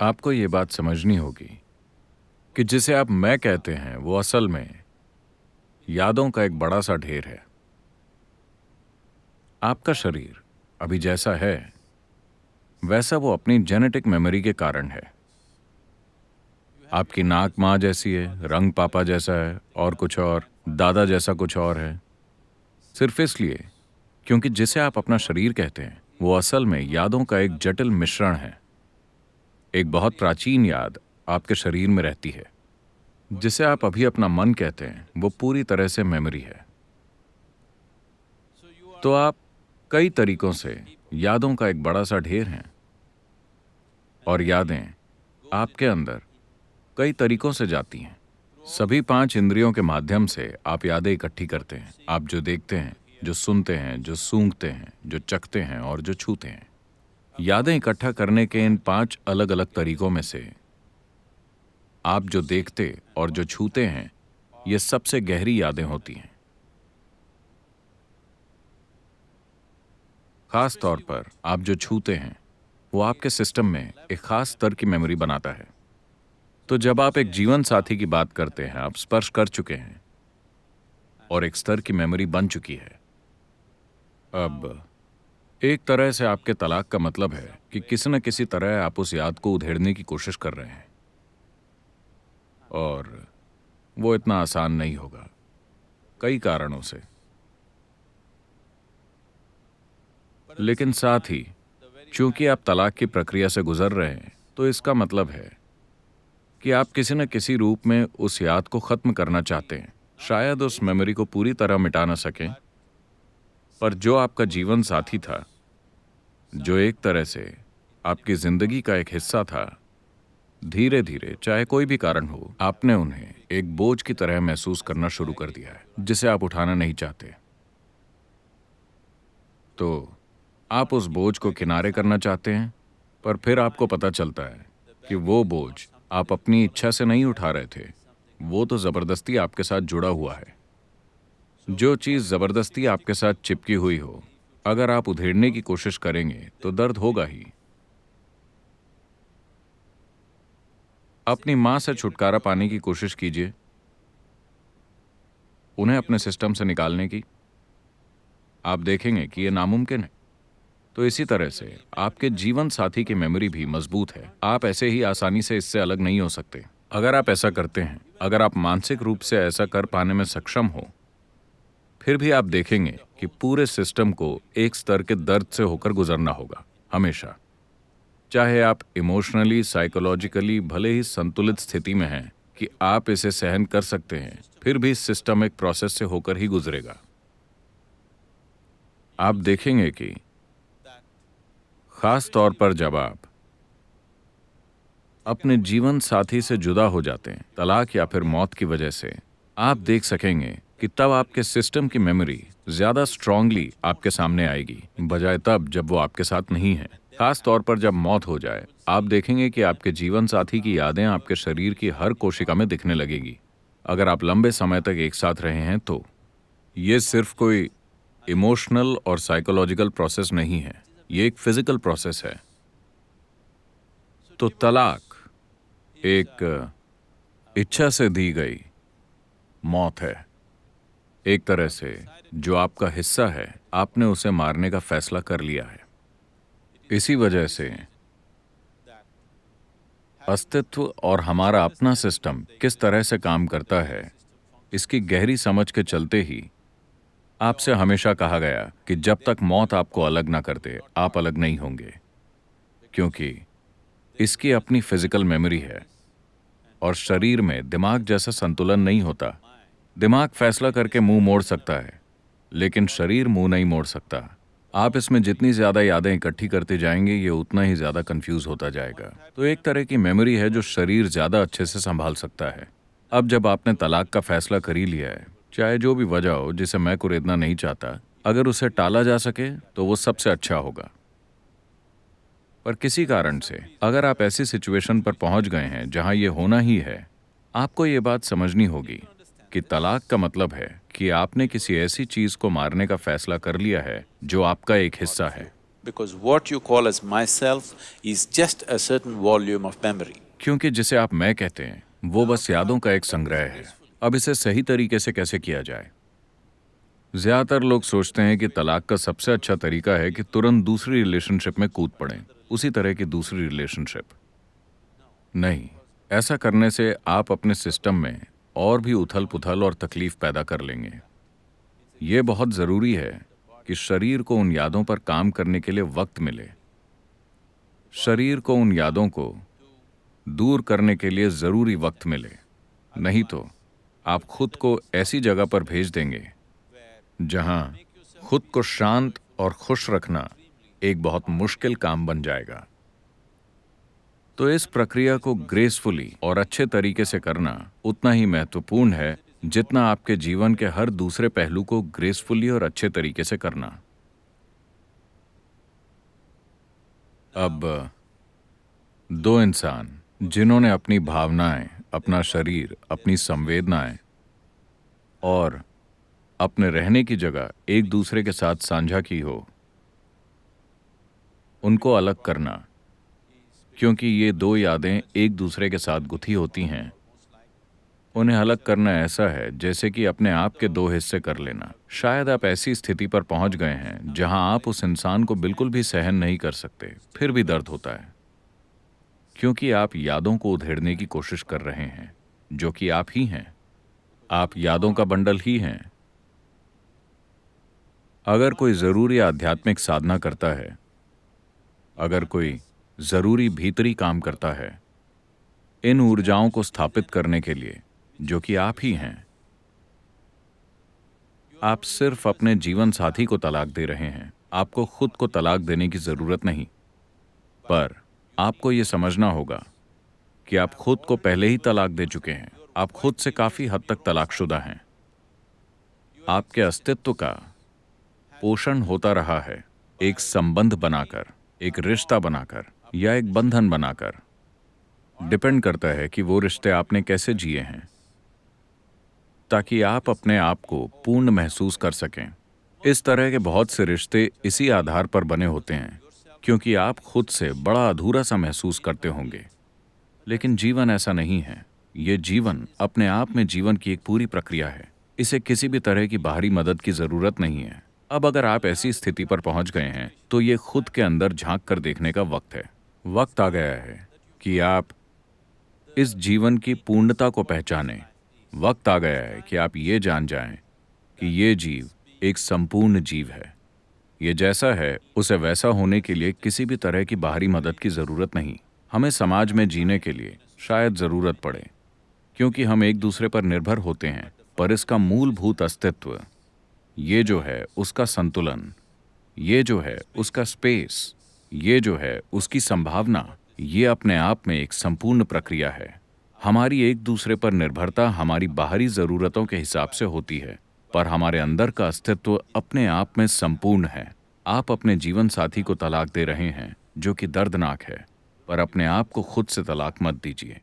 आपको ये बात समझनी होगी कि जिसे आप मैं कहते हैं वो असल में यादों का एक बड़ा सा ढेर है। आपका शरीर अभी जैसा है वैसा वो अपनी जेनेटिक मेमोरी के कारण है। आपकी नाक माँ जैसी है, रंग पापा जैसा है और कुछ और, दादा जैसा कुछ और है। सिर्फ इसलिए क्योंकि जिसे आप अपना शरीर कहते हैं वो असल में यादों का एक जटिल मिश्रण है। एक बहुत प्राचीन याद आपके शरीर में रहती है। जिसे आप अभी अपना मन कहते हैं वो पूरी तरह से मेमोरी है। तो आप कई तरीकों से यादों का एक बड़ा सा ढेर हैं और यादें आपके अंदर कई तरीकों से जाती हैं। सभी 5 इंद्रियों के माध्यम से आप यादें इकट्ठी करते हैं। आप जो देखते हैं, जो सुनते हैं, जो सूंघते हैं, जो चखते हैं और जो छूते हैं। यादें इकट्ठा करने के इन 5 अलग अलग तरीकों में से आप जो देखते और जो छूते हैं ये सबसे गहरी यादें होती हैं। खास तौर पर आप जो छूते हैं वो आपके सिस्टम में एक खास स्तर की मेमोरी बनाता है। तो जब आप एक जीवन साथी की बात करते हैं, आप स्पर्श कर चुके हैं और एक स्तर की मेमोरी बन चुकी है। अब एक तरह से आपके तलाक का मतलब है कि किसी न किसी तरह आप उस याद को उधेड़ने की कोशिश कर रहे हैं और वो इतना आसान नहीं होगा, कई कारणों से। लेकिन साथ ही चूंकि आप तलाक की प्रक्रिया से गुजर रहे हैं तो इसका मतलब है कि आप किसी न किसी रूप में उस याद को खत्म करना चाहते हैं। शायद उस मेमोरी को पूरी तरह मिटा ना सकें, पर जो आपका जीवन साथी था, जो एक तरह से आपकी जिंदगी का एक हिस्सा था, धीरे धीरे चाहे कोई भी कारण हो आपने उन्हें एक बोझ की तरह महसूस करना शुरू कर दिया है जिसे आप उठाना नहीं चाहते। तो आप उस बोझ को किनारे करना चाहते हैं, पर फिर आपको पता चलता है कि वो बोझ आप अपनी इच्छा से नहीं उठा रहे थे, वो तो जबरदस्ती आपके साथ जुड़ा हुआ है। जो चीज जबरदस्ती आपके साथ चिपकी हुई हो, अगर आप उधेड़ने की कोशिश करेंगे तो दर्द होगा ही। अपनी मां से छुटकारा पाने की कोशिश कीजिए, उन्हें अपने सिस्टम से निकालने की। आप देखेंगे कि यह नामुमकिन है। तो इसी तरह से आपके जीवन साथी की मेमोरी भी मजबूत है। आप ऐसे ही आसानी से इससे अलग नहीं हो सकते। अगर आप ऐसा करते हैं, अगर आप मानसिक रूप से ऐसा कर पाने में सक्षम हो, फिर भी आप देखेंगे कि पूरे सिस्टम को एक स्तर के दर्द से होकर गुजरना होगा, हमेशा। चाहे आप इमोशनली, साइकोलॉजिकली भले ही संतुलित स्थिति में हैं कि आप इसे सहन कर सकते हैं, फिर भी सिस्टम एक प्रोसेस से होकर ही गुजरेगा। आप देखेंगे कि खास तौर पर जब आप अपने जीवन साथी से जुदा हो जाते हैं, तलाक या फिर मौत की वजह से, आप देख सकेंगे कि तब आपके सिस्टम की मेमोरी ज्यादा स्ट्रांगली आपके सामने आएगी, बजाय तब जब वो आपके साथ नहीं है। खास तौर पर जब मौत हो जाए, आप देखेंगे कि आपके जीवन साथी की यादें आपके शरीर की हर कोशिका में दिखने लगेगी। अगर आप लंबे समय तक एक साथ रहे हैं तो ये सिर्फ कोई इमोशनल और साइकोलॉजिकल प्रोसेस नहीं है, ये एक फिजिकल प्रोसेस है। तो तलाक एक इच्छा से दी गई मौत है। एक तरह से जो आपका हिस्सा है, आपने उसे मारने का फैसला कर लिया है। इसी वजह से अस्तित्व और हमारा अपना सिस्टम किस तरह से काम करता है, इसकी गहरी समझ के चलते ही आपसे हमेशा कहा गया कि जब तक मौत आपको अलग ना कर दे, आप अलग नहीं होंगे, क्योंकि इसकी अपनी फिजिकल मेमोरी है और शरीर में दिमाग जैसा संतुलन नहीं होता। दिमाग फैसला करके मुंह मोड़ सकता है, लेकिन शरीर मुंह नहीं मोड़ सकता। आप इसमें जितनी ज्यादा यादें इकट्ठी करते जाएंगे, ये उतना ही ज्यादा कंफ्यूज होता जाएगा। तो एक तरह की मेमोरी है जो शरीर ज्यादा अच्छे से संभाल सकता है। अब जब आपने तलाक का फैसला कर ही लिया है, चाहे जो भी वजह हो जिसे मैं कुरेदना नहीं चाहता, अगर उसे टाला जा सके तो वो सबसे अच्छा होगा। पर किसी कारण से अगर आप ऐसी सिचुएशन पर पहुंच गए हैं जहां ये होना ही है, आपको ये बात समझनी होगी कि तलाक का मतलब है कि आपने किसी ऐसी चीज को मारने का फैसला कर लिया है जो आपका एक हिस्सा है। because what you call as myself is just a certain volume of memory. क्योंकि जिसे आप मैं कहते हैं वो बस यादों का एक संग्रह है। अब इसे सही तरीके से कैसे किया जाए? ज्यादातर लोग सोचते हैं कि तलाक का सबसे अच्छा तरीका है कि तुरंत दूसरी रिलेशनशिप में कूद पड़ें, उसी तरह की दूसरी रिलेशनशिप। नहीं, ऐसा करने से आप अपने सिस्टम में और भी उथल पुथल और तकलीफ पैदा कर लेंगे। ये बहुत जरूरी है कि शरीर को उन यादों पर काम करने के लिए वक्त मिले। शरीर को उन यादों को दूर करने के लिए जरूरी वक्त मिले, नहीं तो आप खुद को ऐसी जगह पर भेज देंगे जहां खुद को शांत और खुश रखना एक बहुत मुश्किल काम बन जाएगा। तो इस प्रक्रिया को ग्रेसफुली और अच्छे तरीके से करना उतना ही महत्वपूर्ण है जितना आपके जीवन के हर दूसरे पहलू को ग्रेसफुली और अच्छे तरीके से करना। अब दो इंसान जिन्होंने अपनी भावनाएं, अपना शरीर, अपनी संवेदनाएं और अपने रहने की जगह एक दूसरे के साथ साझा की हो, उनको अलग करना, क्योंकि ये दो यादें एक दूसरे के साथ गुथी होती हैं, उन्हें अलग करना ऐसा है जैसे कि अपने आप के दो हिस्से कर लेना। शायद आप ऐसी स्थिति पर पहुंच गए हैं जहां आप उस इंसान को बिल्कुल भी सहन नहीं कर सकते, फिर भी दर्द होता है, क्योंकि आप यादों को उधेड़ने की कोशिश कर रहे हैं, जो कि आप ही हैं। आप यादों का बंडल ही हैं। अगर कोई जरूरी आध्यात्मिक साधना करता है, अगर कोई जरूरी भीतरी काम करता है इन ऊर्जाओं को स्थापित करने के लिए, जो कि आप ही हैं, आप सिर्फ अपने जीवन साथी को तलाक दे रहे हैं। आपको खुद को तलाक देने की जरूरत नहीं, पर आपको यह समझना होगा कि आप खुद को पहले ही तलाक दे चुके हैं। आप खुद से काफी हद तक तलाकशुदा हैं। आपके अस्तित्व का पोषण होता रहा है एक संबंध बनाकर, एक रिश्ता बनाकर या एक बंधन बनाकर। डिपेंड करता है कि वो रिश्ते आपने कैसे जिए हैं, ताकि आप अपने आप को पूर्ण महसूस कर सकें। इस तरह के बहुत से रिश्ते इसी आधार पर बने होते हैं, क्योंकि आप खुद से बड़ा अधूरा सा महसूस करते होंगे। लेकिन जीवन ऐसा नहीं है। ये जीवन अपने आप में जीवन की एक पूरी प्रक्रिया है। इसे किसी भी तरह की बाहरी मदद की जरूरत नहीं है। अब अगर आप ऐसी स्थिति पर पहुंच गए हैं तो ये खुद के अंदर झांक कर देखने का वक्त है। वक्त आ गया है कि आप इस जीवन की पूर्णता को पहचानें। वक्त आ गया है कि आप ये जान जाएं कि ये जीव एक संपूर्ण जीव है। ये जैसा है उसे वैसा होने के लिए किसी भी तरह की बाहरी मदद की जरूरत नहीं। हमें समाज में जीने के लिए शायद जरूरत पड़े, क्योंकि हम एक दूसरे पर निर्भर होते हैं, पर इसका मूलभूत अस्तित्व, ये जो है उसका संतुलन, ये जो है उसका स्पेस, ये जो है उसकी संभावना, ये अपने आप में एक संपूर्ण प्रक्रिया है। हमारी एक दूसरे पर निर्भरता हमारी बाहरी जरूरतों के हिसाब से होती है, पर हमारे अंदर का अस्तित्व अपने आप में संपूर्ण है। आप अपने जीवन साथी को तलाक दे रहे हैं, जो कि दर्दनाक है, पर अपने आप को खुद से तलाक मत दीजिए।